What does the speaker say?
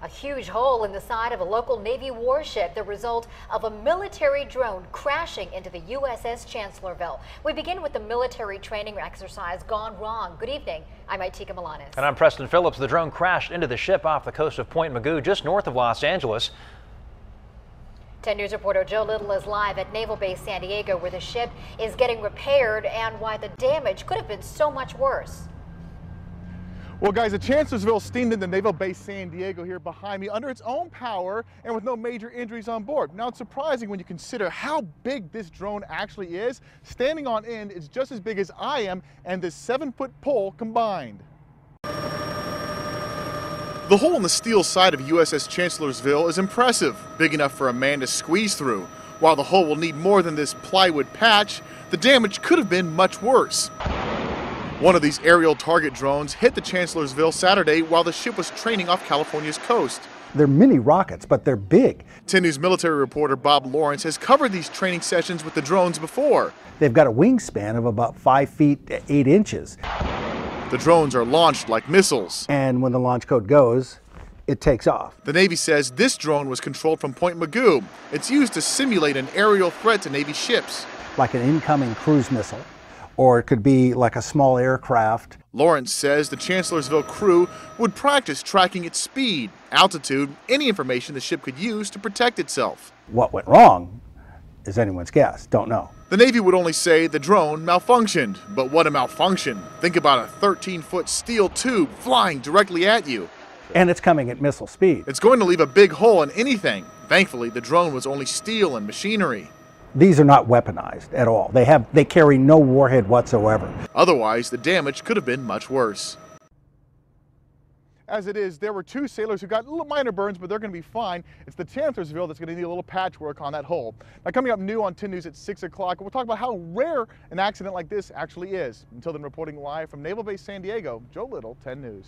A huge hole in the side of a local Navy warship, the result of a military drone crashing into the USS Chancellorsville. We begin with the military training exercise gone wrong. Good evening. I'm Itika Milanes. And I'm Preston Phillips. The drone crashed into the ship off the coast of Point Mugu, just north of Los Angeles. 10 News reporter Joe Little is live at Naval Base San Diego, where the ship is getting repaired and why the damage could have been so much worse. Well, guys, the Chancellorsville steamed into Naval Base San Diego here behind me under its own power and with no major injuries on board. Now, it's surprising when you consider how big this drone actually is. Standing on end, it's just as big as I am and this 7-foot pole combined. The hole in the steel side of USS Chancellorsville is impressive, big enough for a man to squeeze through. While the hull will need more than this plywood patch, the damage could have been much worse. One of these aerial target drones hit the Chancellorsville Saturday while the ship was training off California's coast. They're mini rockets, but they're big. 10 News military reporter Bob Lawrence has covered these training sessions with the drones before. They've got a wingspan of about 5 feet 8 inches. The drones are launched like missiles. And when the launch code goes, it takes off. The Navy says this drone was controlled from Point Mugu. It's used to simulate an aerial threat to Navy ships. Like an incoming cruise missile, or it could be like a small aircraft. Lawrence says the Chancellorsville crew would practice tracking its speed, altitude, any information the ship could use to protect itself. What went wrong is anyone's guess. Don't know. The Navy would only say the drone malfunctioned. But what a malfunction. Think about a 13-foot steel tube flying directly at you. And it's coming at missile speed. It's going to leave a big hole in anything. Thankfully, the drone was only steel and machinery. These are not weaponized at all. They carry no warhead whatsoever. Otherwise, the damage could have been much worse. As it is, there were 2 sailors who got little minor burns, but they're going to be fine. It's the Chancellorsville that's going to need a little patchwork on that hull. Now, coming up new on 10 News at 6 o'clock, we'll talk about how rare an accident like this actually is. Until then, reporting live from Naval Base San Diego, Joe Little, 10 News.